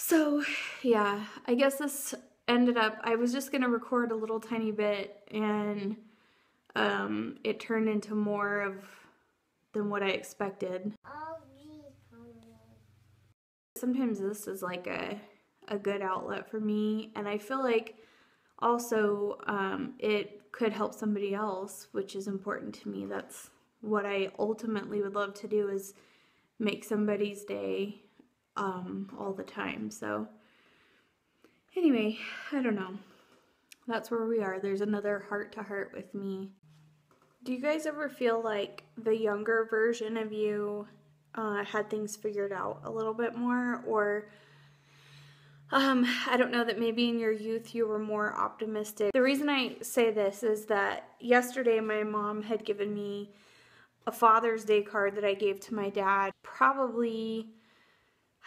So yeah, I guess this ended up, I was just gonna record a little tiny bit, and it turned into more than what I expected. Sometimes this is like a good outlet for me, and I feel like also it could help somebody else, which is important to me. That's what I ultimately would love to do, is make somebody's day all the time. So anyway, I don't know. That's where we are. There's another heart to heart with me. Do you guys ever feel like the younger version of you had things figured out a little bit more? Or I don't know, that maybe in your youth you were more optimistic. The reason I say this is that yesterday my mom had given me a Father's Day card that I gave to my dad. Probably,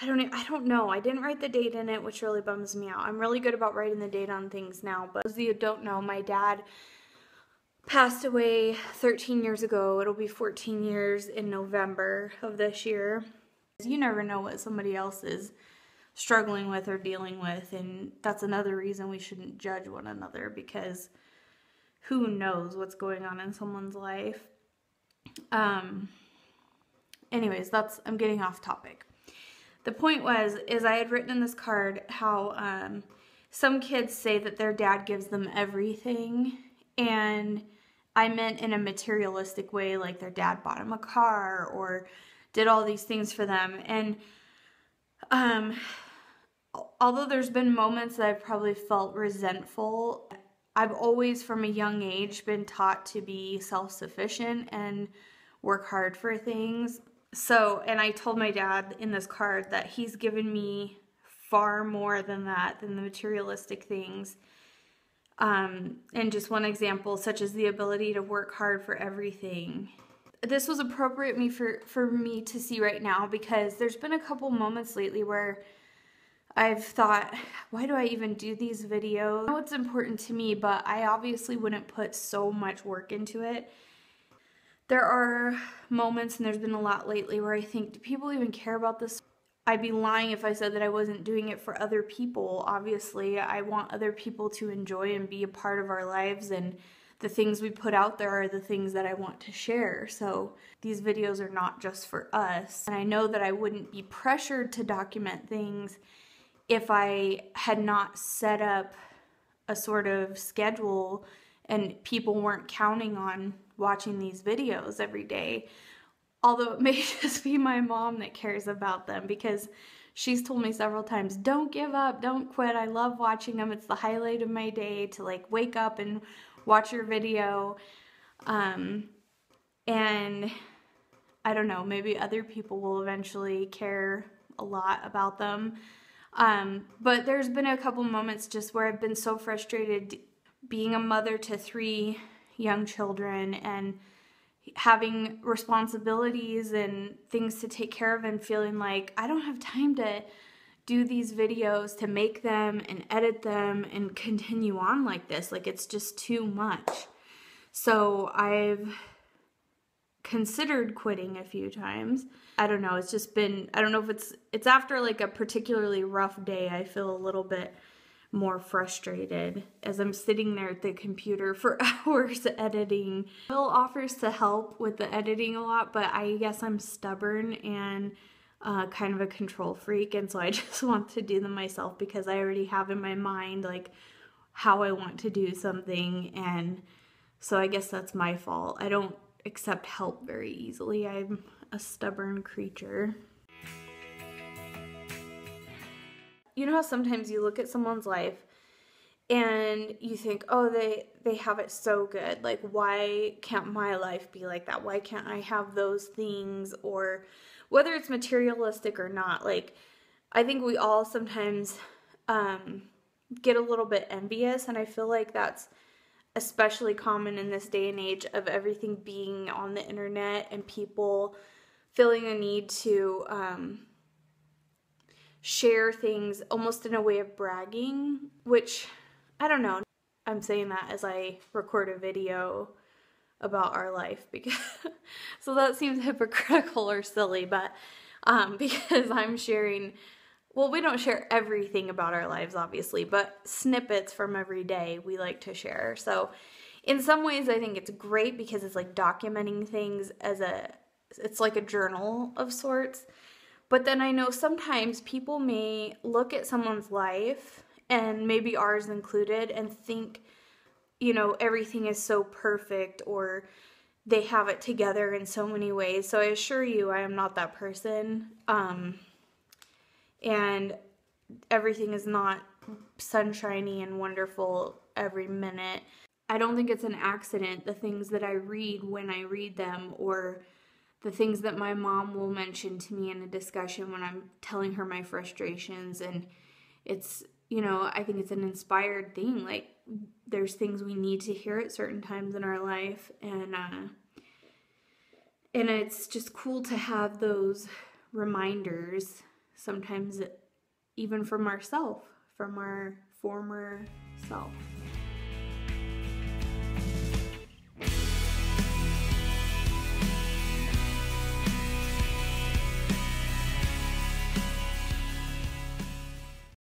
I don't know. I didn't write the date in it, which really bums me out. I'm really good about writing the date on things now, but those of you who don't know, my dad passed away 13 years ago. It'll be 14 years in November of this year. You never know what somebody else is struggling with or dealing with, and that's another reason we shouldn't judge one another, because who knows what's going on in someone's life. Anyways, I'm getting off topic. The point is I had written in this card how some kids say that their dad gives them everything, and I meant in a materialistic way, like their dad bought them a car or did all these things for them. And although there's been moments that I've probably felt resentful, I've always from a young age been taught to be self-sufficient and work hard for things. So, and I told my dad in this card that he's given me far more than that, than the materialistic things. And just one example, such as the ability to work hard for everything. This was appropriate for me to see right now, because there's been a couple moments lately where I've thought, why do I even do these videos? I know it's important to me, but I obviously wouldn't put so much work into it. There are moments, and there's been a lot lately, where I think, do people even care about this? I'd be lying if I said that I wasn't doing it for other people. Obviously, I want other people to enjoy and be a part of our lives, and the things we put out there are the things that I want to share. So these videos are not just for us. And I know that I wouldn't be pressured to document things if I had not set up a sort of schedule and people weren't counting on watching these videos every day. Although it may just be my mom that cares about them, because she's told me several times, don't give up, don't quit. I love watching them. It's the highlight of my day to like wake up and watch your video. And I don't know, maybe other people will eventually care a lot about them. But there's been a couple moments just where I've been so frustrated being a mother to 3 young children and having responsibilities and things to take care of, and feeling like I don't have time to do these videos, to make them and edit them and continue on like this. Like, it's just too much. So I've considered quitting a few times. I don't know, it's just been, I don't know if it's after like a particularly rough day, I feel a little bit more frustrated as I'm sitting there at the computer for hours editing. Will offers to help with the editing a lot, but I guess I'm stubborn and kind of a control freak, and so I just want to do them myself, because I already have in my mind like how I want to do something, and so I guess that's my fault. I don't accept help very easily. I'm a stubborn creature. You know how sometimes you look at someone's life and you think, oh, they have it so good. Like, why can't my life be like that? Why can't I have those things? Or whether it's materialistic or not, like, I think we all sometimes get a little bit envious, and I feel like that's especially common in this day and age of everything being on the internet and people feeling a need to share things almost in a way of bragging, which, I don't know. I'm saying that as I record a video about our life, because so that seems hypocritical or silly, but because I'm sharing well, we don't share everything about our lives, obviously, but snippets from every day we like to share. So in some ways, I think it's great because it's like documenting things it's like a journal of sorts. But then I know sometimes people may look at someone's life, and maybe ours included, and think, everything is so perfect, or they have it together in so many ways. So I assure you, I am not that person. And everything is not sunshiny and wonderful every minute. I don't think it's an accident, the things that I read when I read them, or the things that my mom will mention to me in a discussion when I'm telling her my frustrations. And it's, I think it's an inspired thing. Like, there's things we need to hear at certain times in our life. And it's just cool to have those reminders, sometimes even from ourselves, from our former self.